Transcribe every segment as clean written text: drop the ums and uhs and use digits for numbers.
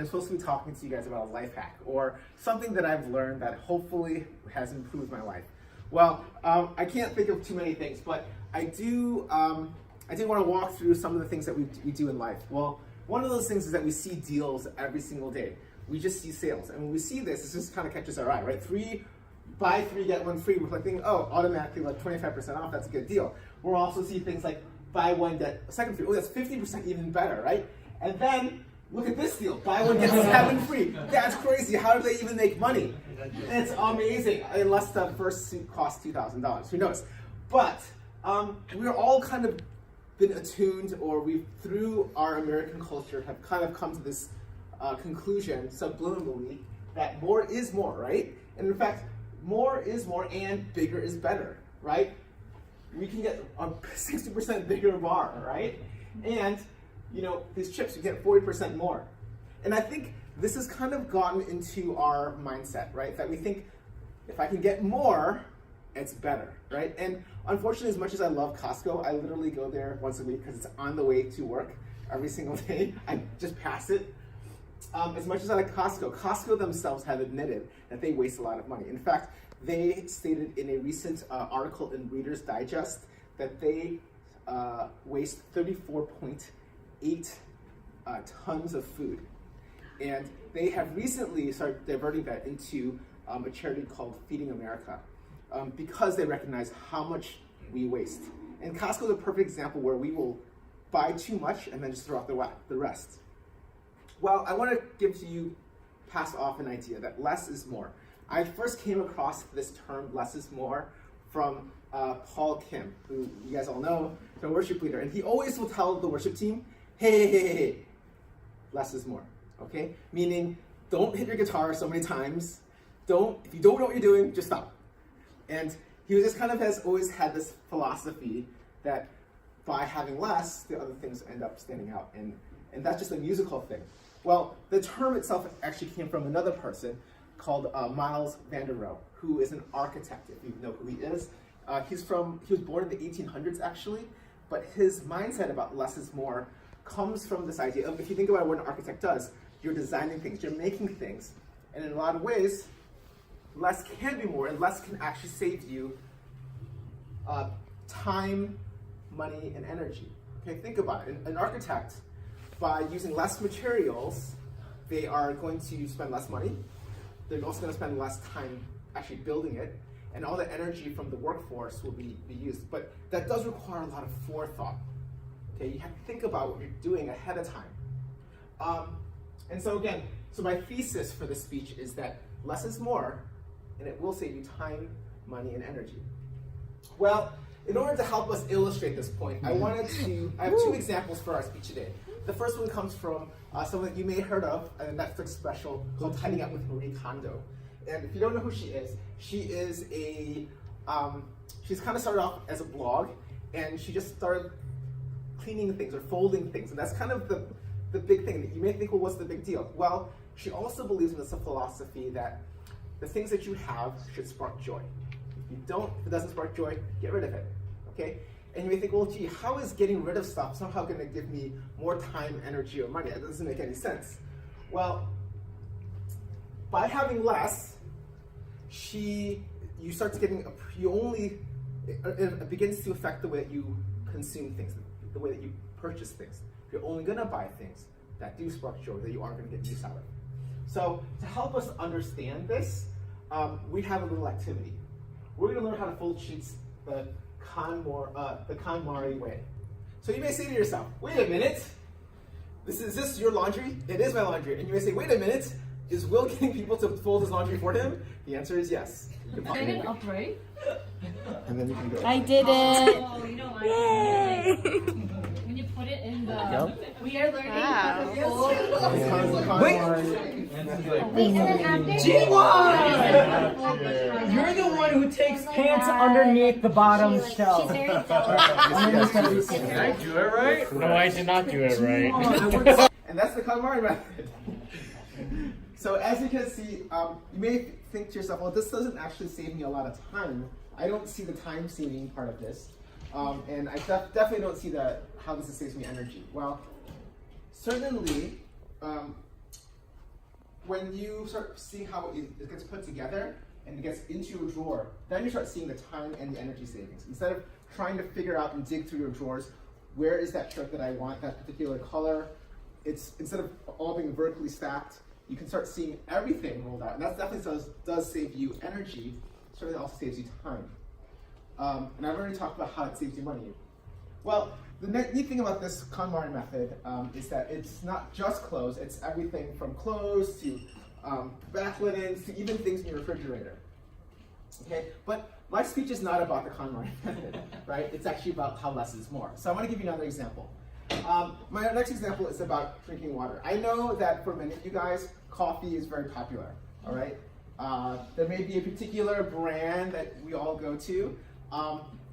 supposed to be talking to you guys about a life hack or something that I've learned that hopefully has improved my life. Well, I can't think of too many things, but I do want to walk through some of the things that we do in life. Well, one of those things is that we see deals every single day. We just see sales, and when we see this, it just kind of catches our eye, right? Buy 3, get 1 free. We're like thinking, oh, automatically like 25% off, that's a good deal. We'll also see things like buy 1, get a second free. Oh, that's 50% even better, right? And then look at this deal, buy 1, get 7 free. That's crazy, how do they even make money? It's amazing, unless the first suit costs $2,000, who knows? But we're all kind of been attuned, or we've, through our American culture, have kind of come to this conclusion subliminally that more is more, right? And in fact, more is more and bigger is better, right? We can get a 60% bigger bar, right? And you know, these chips, you get 40% more. And I think this has kind of gotten into our mindset, right? That we think if I can get more, it's better, right? And unfortunately, as much as I love Costco, I literally go there once a week because it's on the way to work every single day. I just pass it. As much as I like Costco themselves have admitted that they waste a lot of money. In fact, they stated in a recent article in Reader's Digest that they waste 34.8 tons of food. And they have recently started diverting that into a charity called Feeding America because they recognize how much we waste. And Costco is a perfect example where we will buy too much and then just throw out the rest. Well, I want to pass off an idea that less is more. I first came across this term, less is more, from Paul Kim, who you guys all know, the worship leader. And he always will tell the worship team, hey, less is more, okay? Meaning, don't hit your guitar so many times. If you don't know what you're doing, just stop. And he just kind of has always had this philosophy that by having less, the other things end up standing out. And that's just a musical thing. Well, the term itself actually came from another person called Miles van der Rohe, who is an architect, if you know who he is. He was born in the 1800s actually, but his mindset about less is more comes from this idea of, if you think about what an architect does, you're designing things, you're making things, and in a lot of ways, less can be more, and less can actually save you time, money, and energy. Okay, think about it. An architect, by using less materials, they are going to spend less money. They're also going to spend less time actually building it, and all the energy from the workforce will be used. But that does require a lot of forethought. Okay, you have to think about what you're doing ahead of time. And so again, my thesis for this speech is that less is more, and it will save you time, money, and energy. Well, in order to help us illustrate this point, I have 2 examples for our speech today. The first one comes from someone that you may have heard of, a Netflix special called Tidying Up with Marie Kondo. And if you don't know who she is she's kind of started off as a blog, and she just started cleaning things or folding things. And that's kind of the big thing that you may think, well, what's the big deal? Well, she also believes in this philosophy that the things that you have should spark joy. If it doesn't spark joy, get rid of it, okay? And you may think, well, gee, how is getting rid of stuff somehow going to give me more time, energy, or money? That doesn't make any sense. Well, by having less, you start getting, it begins to affect the way that you consume things, the way that you purchase things. You're only going to buy things that do spark joy, that you are going to get use out of. So to help us understand this, we have a little activity. We're going to learn how to fold sheets the KonMari way. So you may say to yourself, wait a minute, is this your laundry? It is my laundry. And you may say, wait a minute, is Will getting people to fold his laundry for him? The answer is yes. Did it operate? And then you can go. I did it! Oh, you know, Yay! when you put it in the... We are learning how to G1! You're the one who takes pants underneath the bottom shelf. She's very intelligent. Did I do it right? No, I did not do it right. And that's the KonMari method. So as you can see, you may think to yourself, well, this doesn't actually save me a lot of time. I don't see the time saving part of this. And I definitely don't see how this saves me energy. Well, certainly, when you start seeing how it gets put together and it gets into your drawer, then you start seeing the time and the energy savings. Instead of trying to figure out and dig through your drawers, where is that shirt that I want, that particular color, it's instead of all being vertically stacked, you can start seeing everything rolled out. And that definitely does save you energy, certainly also saves you time. And I've already talked about how it saves you money. Well, the neat thing about this KonMari method is that it's not just clothes, it's everything from clothes to bath linens to even things in your refrigerator. Okay, but my speech is not about the KonMari method, right? It's actually about how less is more. So I want to give you another example. My next example is about drinking water. I know that for many of you guys, coffee is very popular, all right? There may be a particular brand that we all go to.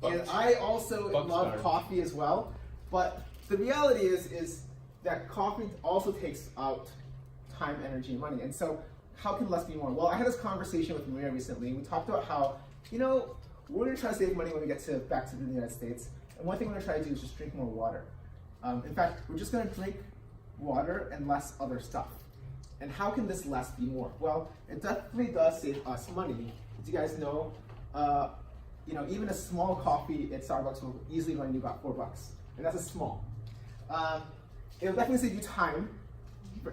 And I also love coffee as well, but the reality is that coffee also takes out time, energy, and money. And so how can less be more? Well, I had this conversation with Maria recently. We talked about how, you know, we're going to try to save money when we get back to the United States. And one thing we're going to try to do is just drink more water. In fact, we're just going to drink water and less other stuff. And how can this less be more? Well, it definitely does save us money. As you guys know, you know, even a small coffee at Starbucks will easily run you about $4, and that's a small. It'll definitely save you time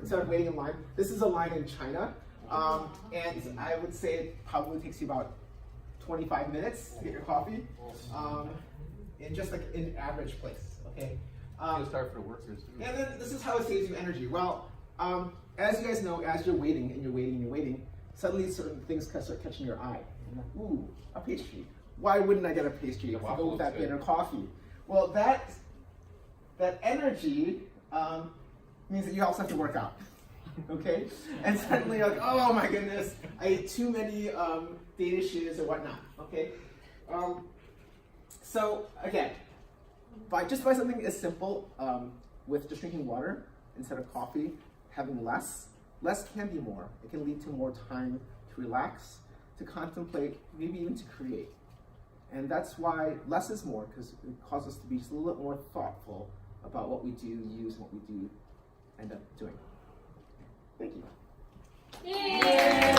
instead of waiting in line. This is a line in China, and I would say it probably takes you about 25 minutes to get your coffee, in just like an average place. Okay. It'll start for workers too. And then this is how it saves you energy. Well, as you guys know, as you're waiting and you're waiting and you're waiting, suddenly certain things start catching your eye. You're like, ooh, a pastry. Why wouldn't I get a pastry if I go with that bitter coffee? Well, that energy means that you also have to work out, okay? And suddenly you're like, oh my goodness, I ate too many dishes or whatnot, okay? So again, just by something as simple with just drinking water instead of coffee, having less can be more. It can lead to more time to relax, to contemplate, maybe even to create. And that's why less is more, because it causes us to be just a little bit more thoughtful about what we do use and what we do end up doing. Thank you. Yay!